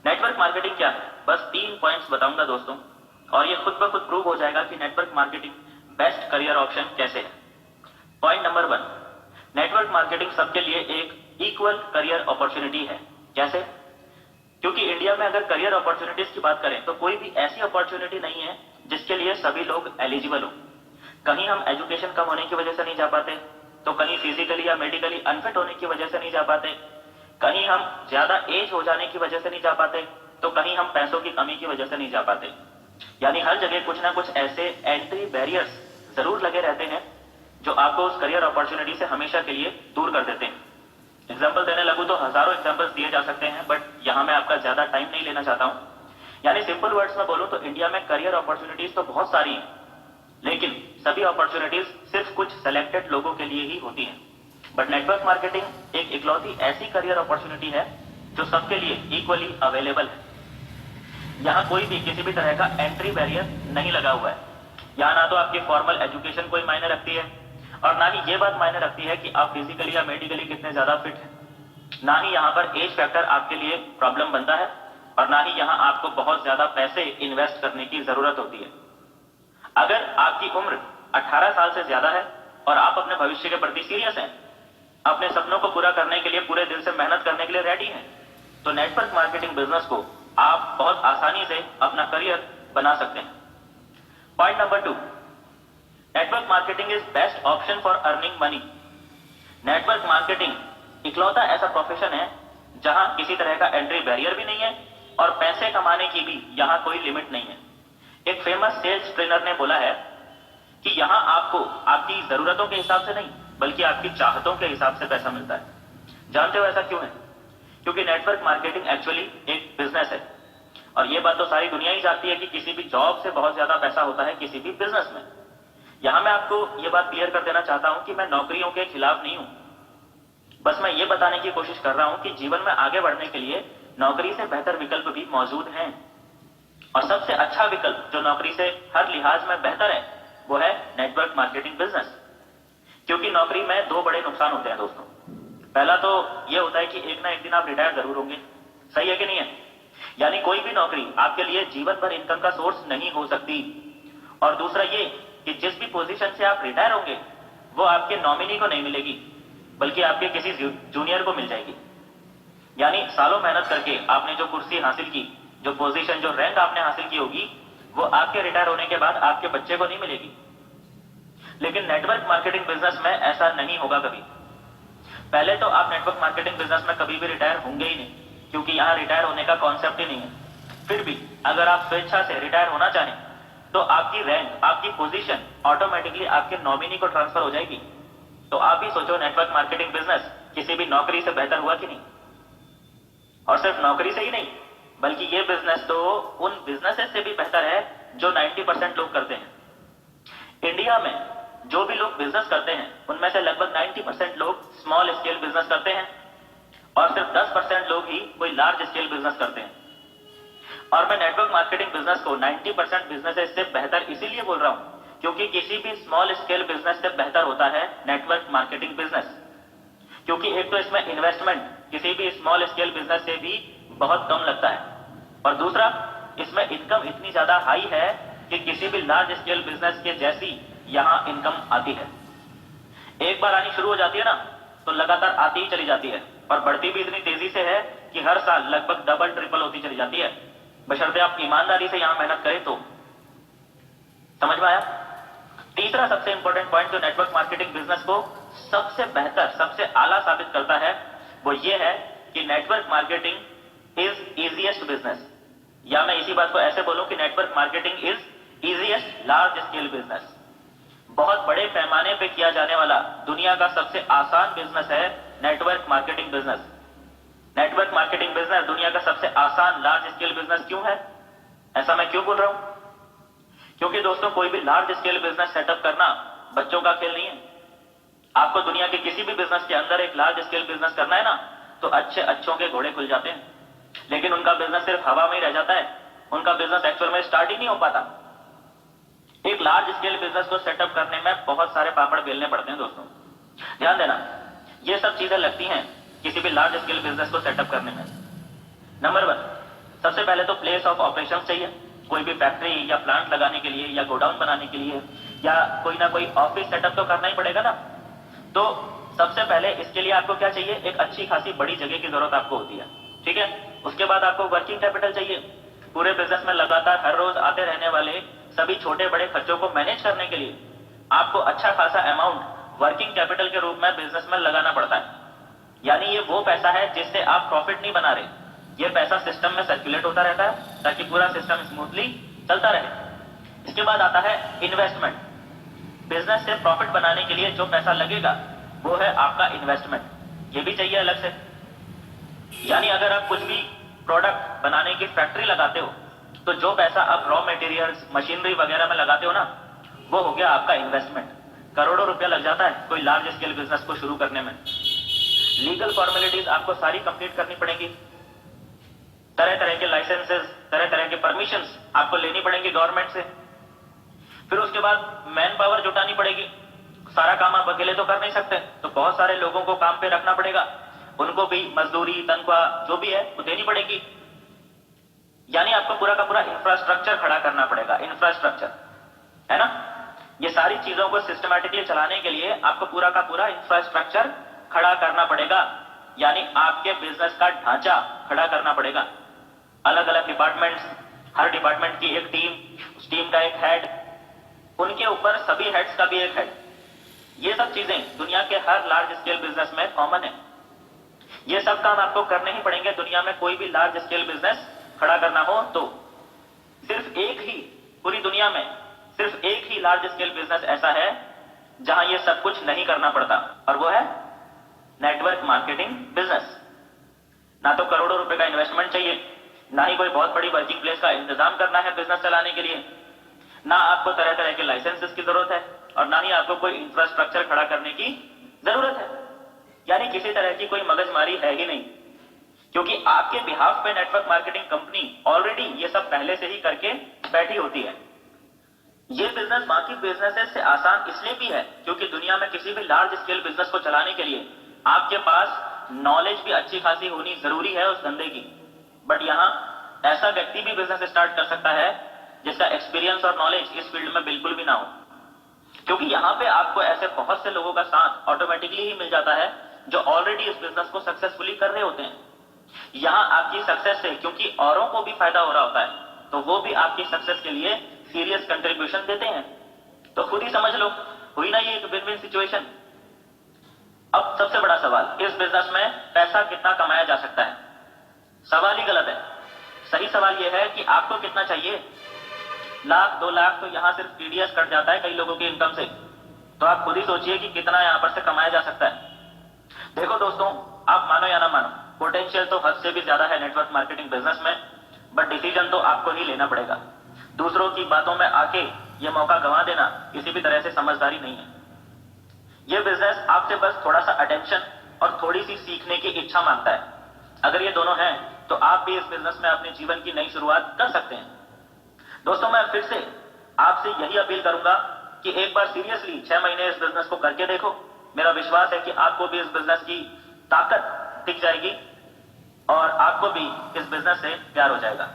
Network marketing क्या है? बस 3 पॉइंट्स बताऊंगा दोस्तों, और ये खुद ब खुद प्रूव हो जाएगा कि network marketing best career option कैसे है। पॉइंट नंबर 1, नेटवर्क मार्केटिंग सबके लिए एक इक्वल करियर अपॉर्चुनिटी है। कैसे? क्योंकि इंडिया में अगर करियर अपॉर्चुनिटीज की बात करें तो कोई भी ऐसी अपॉर्चुनिटी नहीं है जिसके लिए सभी लोग एलिजिबल हो। कहीं हम एजुकेशन कम होने की वजह से नहीं जा पाते, तो कहीं फिजिकली या मेडिकली अनफिट होने की वजह से नहीं जा पाते, कहीं हम ज्यादा एज हो जाने की वजह से नहीं जा पाते, तो कहीं हम पैसों की कमी की वजह से नहीं जा पाते। यानी हर जगह कुछ ना कुछ ऐसे एंट्री बैरियर्स जरूर लगे रहते हैं जो आपको उस करियर अपॉर्चुनिटी से हमेशा के लिए दूर कर देते हैं। एग्जाम्पल देने लगूं तो हजारों एग्जाम्पल्स दिए जा सकते हैं, बट यहां मैं आपका ज्यादा टाइम नहीं लेना चाहता हूं। यानी सिंपल वर्ड्स में बोलूं तो इंडिया में करियर अपॉर्चुनिटीज तो बहुत सारी हैं, लेकिन सभी अपॉर्चुनिटीज सिर्फ कुछ सेलेक्टेड लोगों के लिए ही होती हैं। बट नेटवर्क मार्केटिंग एक इकलौती ऐसी करियर अपॉर्चुनिटी है जो सबके लिए इक्वली अवेलेबल है। यहां कोई भी किसी भी तरह का एंट्री बैरियर नहीं लगा हुआ है। यहां ना तो आपकी फॉर्मल एजुकेशन कोई मायने रखती है, और ना ही ये बात मायने रखती है कि आप फिजिकली या मेडिकली कितने ज्यादा फिट हैं। ना ही यहां पर एज फैक्टर आपके लिए प्रॉब्लम बनता है, और ना ही यहां आपको बहुत ज्यादा पैसे इन्वेस्ट करने की जरूरत होती है। अगर आपकी उम्र 18 साल से ज्यादा है और आप अपने भविष्य के प्रति सीरियस हैं, अपने सपनों को पूरा करने के लिए पूरे दिल से मेहनत करने के लिए रेडी हैं, तो नेटवर्क मार्केटिंग बिजनेस को आप बहुत आसानी से अपना करियर बना सकते हैं। Point number 2, network marketing is best option for earning money. Network marketing इकलौता ऐसा प्रोफेशन है जहां किसी तरह का एंट्री बैरियर भी नहीं है और पैसे कमाने की भी यहां कोई लिमिट नहीं है। एक फेमस सेल्स ट्रेनर ने बोला है कि यहां आपको आपकी जरूरतों के हिसाब से नहीं बल्कि आपकी चाहतों के हिसाब से पैसा मिलता है। जानते हो ऐसा क्यों है? क्योंकि नेटवर्क मार्केटिंग एक्चुअली एक बिजनेस है, और यह बात तो सारी दुनिया ही जानती है कि किसी भी जॉब से बहुत ज्यादा पैसा होता है किसी भी बिजनेस में। यहां मैं आपको यह बात क्लियर कर देना चाहता हूं कि मैं नौकरियों के खिलाफ नहीं हूं, बस मैं ये बताने की कोशिश कर रहा हूं कि जीवन में आगे बढ़ने के लिए नौकरी से बेहतर विकल्प भी मौजूद हैं, और सबसे अच्छा विकल्प जो नौकरी से हर लिहाज में बेहतर है वो है नेटवर्क मार्केटिंग बिजनेस। क्योंकि नौकरी में 2 बड़े नुकसान होते हैं दोस्तों। पहला तो यह होता है कि एक ना एक दिन आप रिटायर जरूर होंगे। सही है कि नहीं है? यानी कोई भी नौकरी आपके लिए जीवन भर इनकम का सोर्स नहीं हो सकती। और दूसरा ये कि जिस भी पोजीशन से आप रिटायर होंगे वो आपके नॉमिनी को नहीं मिलेगी, बल्कि आपके किसी जूनियर को मिल जाएगी। यानी सालों मेहनत करके आपने जो कुर्सी हासिल की, जो पोजीशन, जो रैंक आपने हासिल की होगी, वो आपके रिटायर होने के बाद आपके बच्चे को नहीं मिलेगी। लेकिन नेटवर्क मार्केटिंग बिजनेस में ऐसा नहीं होगा कभी। पहले तो आप नेटवर्क मार्केटिंग बिजनेस में कभी भी रिटायर होंगे ही नहीं, क्योंकि यहां रिटायर होने का कॉन्सेप्ट ही नहीं है। फिर भी अगर आप स्वेच्छा से रिटायर होना चाहें तो आपकी रैंक, आपकी पोजीशन ऑटोमेटिकली आपके नॉमिनी को ट्रांसफर हो जाएगी। तो आप ही सोचो, नेटवर्क मार्केटिंग बिजनेस किसी भी नौकरी से बेहतर हुआ कि नहीं? और सिर्फ नौकरी से ही नहीं, बल्कि ये बिजनेस तो उन बिजनेसेस से भी बेहतर है जो 90% लोग करते हैं। इंडिया में जो भी लोग बिजनेस करते हैं उनमें से लगभग 90% लोग स्मॉल स्केल बिजनेस करते हैं, और सिर्फ 10% लोग ही कोई लार्ज स्केल बिजनेस करते हैं। और मैं नेटवर्क मार्केटिंग बिजनेस को 90% बिजनेस से बेहतर इसीलिए बोल रहा हूं क्योंकि किसी भी स्मॉल स्केल बिजनेस से बेहतर होता है नेटवर्क मार्केटिंग बिजनेस। क्योंकि एक तो इसमें इन्वेस्टमेंट किसी भी स्मॉल स्केल बिजनेस से भी बहुत कम लगता है, और दूसरा इसमें इनकम इतनी ज्यादा हाई है कि किसी भी लार्ज स्केल बिजनेस के जैसी यहां इनकम आती है। एक बार आनी शुरू हो जाती है ना तो लगातार आती ही चली जाती है, और बढ़ती भी इतनी तेजी से है कि हर साल लगभग डबल ट्रिपल होती चली जाती है, बशर्ते आप ईमानदारी से यहां मेहनत करें तो। समझ में आया? तीसरा सबसे इंपॉर्टेंट पॉइंट जो नेटवर्क मार्केटिंग बिजनेस को सबसे बेहतर, सबसे आला साबित करता है वो ये है कि network marketing is easiest business. या मैं इसी बात को ऐसे बोलूं कि network marketing is easiest large scale business. बहुत बड़े पैमाने पे किया जाने वाला दुनिया का सबसे आसान बिजनेस है network marketing business. Network marketing business दुनिया का सबसे आसान लार्ज स्केल बिजनेस क्यों है? ऐसा मैं क्यों बोल रहा हूं? क्योंकि दोस्तों कोई भी लार्ज स्केल बिजनेस सेटअप करना बच्चों का खेल नहीं है। आपको दुनिया के किसी भी बिजनेस के अंदर एक लार्ज स्केल बिजनेस करना है ना, तो अच्छों के घोड़े खुल जाते हैं, लेकिन उनका बिजनेस सिर्फ हवा में ही रह जाता है। उनका बिजनेस एक्चुअल में स्टार्ट ही नहीं हो पाता। एक लार्ज स्केल बिजनेस को सेटअप करने में बहुत सारे पापड़ बेलने पड़ते हैं दोस्तों। ध्यान देना, ये सब चीजें लगती हैं किसी भी लार्ज स्केल बिजनेस को सेटअप करने में। नंबर 1, सबसे पहले तो प्लेस ऑफ ऑपरेशन चाहिए, कोई भी फैक्ट्री या प्लांट लगाने के लिए या गोडाउन बनाने के लिए या कोई ना कोई ऑफिस सेटअप तो करना ही पड़ेगा ना। तो सबसे पहले इसके लिए आपको क्या चाहिए, एक अच्छी खासी बड़ी जगह की जरूरत आपको होती है, ठीक है। उसके बाद आपको वर्किंग कैपिटल चाहिए, पूरे बिजनेस में लगातार हर रोज आते रहने वाले सभी छोटे बड़े खर्चों को मैनेज करने के लिए आपको अच्छा खासा अमाउंट वर्किंग कैपिटल के रूप में बिजनेस में लगाना पड़ता है। यानी ये वो पैसा है जिससे आप प्रॉफिट नहीं बना रहे, ये पैसा सिस्टम में सर्कुलेट होता रहता है ताकि पूरा सिस्टम स्मूथली चलता रहे। इसके बाद आता है इन्वेस्टमेंट। बिजनेस से प्रॉफिट बनाने के लिए जो पैसा लगेगा वो है आपका इन्वेस्टमेंट, ये भी चाहिए अलग से। यानी अगर आप कुछ भी प्रोडक्ट बनाने की फैक्ट्री लगाते हो तो जो पैसा आप रॉ मटेरियल्स मशीनरी वगैरह में लगाते हो ना, वो हो गया आपका इन्वेस्टमेंट। करोड़ों रुपया लग जाता है कोई लार्ज स्केल बिजनेस को शुरू करने में। लीगल फॉर्मेलिटीज आपको सारी कंप्लीट करनी पड़ेगी, तरह तरह के लाइसेंसेस, तरह तरह के परमिशंस आपको लेनी पड़ेंगी गवर्नमेंट से। फिर उसके बाद मैन पावर जुटानी पड़ेगी, सारा काम आप अकेले तो कर नहीं सकते, तो बहुत सारे लोगों को काम पे रखना पड़ेगा, उनको भी मजदूरी तनख्वाह जो भी है वो देनी पड़ेगी। यानी आपको पूरा का पूरा इंफ्रास्ट्रक्चर खड़ा करना पड़ेगा, इंफ्रास्ट्रक्चर है ना। ये सारी चीजों को सिस्टमैटिकली चलाने के लिए आपको पूरा का पूरा इंफ्रास्ट्रक्चर खड़ा करना पड़ेगा, यानी आपके बिजनेस का ढांचा खड़ा करना पड़ेगा। अलग अलग डिपार्टमेंट्स, हर डिपार्टमेंट की एक टीम, उस टीम का एक हेड, उनके ऊपर सभी हेड्स का भी एक हेड। ये सब चीजें दुनिया के हर लार्ज स्केल बिजनेस में कॉमन है। ये सब काम आपको करने ही पड़ेंगे दुनिया में कोई भी लार्ज स्केल बिजनेस खड़ा करना हो तो। सिर्फ एक ही, पूरी दुनिया में सिर्फ एक ही लार्ज स्केल बिजनेस ऐसा है जहां ये सब कुछ नहीं करना पड़ता, और वो है नेटवर्क मार्केटिंग बिजनेस। ना तो करोड़ों रुपए का इन्वेस्टमेंट चाहिए, ना ही कोई बहुत बड़ी वर्किंग प्लेस का इंतजाम करना है बिजनेस चलाने के लिए, ना आपको तरह तरह के लाइसेंसेस की जरूरत है, और ना ही आपको कोई इंफ्रास्ट्रक्चर खड़ा करने की जरूरत है। यानी किसी तरह की कोई मगजमारी है ही नहीं, क्योंकि आपके बिहाफ पे नेटवर्क मार्केटिंग कंपनी ऑलरेडी ये सब पहले से ही करके बैठी होती है। ये बिजनेस बाकी बिजनेसेस से आसान इसलिए भी है क्योंकि दुनिया में किसी भी लार्ज स्केल बिजनेस को चलाने के लिए आपके पास नॉलेज भी अच्छी खासी होनी जरूरी है उस धंधे की। बट यहां ऐसा व्यक्ति भी बिजनेस स्टार्ट कर सकता है जिसका एक्सपीरियंस और नॉलेज इस फील्ड में बिल्कुल भी ना हो, क्योंकि यहां पे आपको ऐसे बहुत से लोगों का साथ ऑटोमेटिकली ही मिल जाता है जो ऑलरेडी इस बिजनेस को सक्सेसफुली कर रहे होते हैं। यहां आपकी सक्सेस से क्योंकि औरों को भी फायदा हो रहा होता है, तो वो भी आपकी सक्सेस के लिए सीरियस कंट्रीब्यूशन देते हैं। तो खुद ही समझ लो, हुई ना ये एक विन विन सिचुएशन। अब सबसे बड़ा सवाल, इस बिजनेस में पैसा कितना कमाया जा सकता है? सवाल ही गलत है। सही सवाल यह है कि आपको कितना चाहिए। लाख 2 लाख तो यहां सिर्फ टीडीएस कट जाता है कई लोगों की इनकम से, तो आप खुद ही सोचिए कि कितना यहां पर से कमाया जा सकता है। देखो दोस्तों, आप मानो या ना मानो, पोटेंशियल तो हद से भी ज्यादा है नेटवर्क मार्केटिंग बिजनेस में, बट डिसीजन तो आपको ही लेना पड़ेगा। दूसरों की बातों में आके ये मौका गंवा देना किसी भी तरह से समझदारी नहीं है। ये बिजनेस आपसे बस थोड़ा सा अटेंशन और थोड़ी सी सीखने की इच्छा मांगता है। अगर ये दोनों हैं तो आप भी इस बिजनेस में अपने जीवन की नई शुरुआत कर सकते हैं। दोस्तों, मैं फिर से आपसे यही अपील करूंगा कि एक बार सीरियसली 6 महीने इस बिजनेस को करके देखो। मेरा विश्वास है कि आपको भी इस बिजनेस की ताकत दिख जाएगी और आपको भी इस बिजनेस से प्यार हो जाएगा।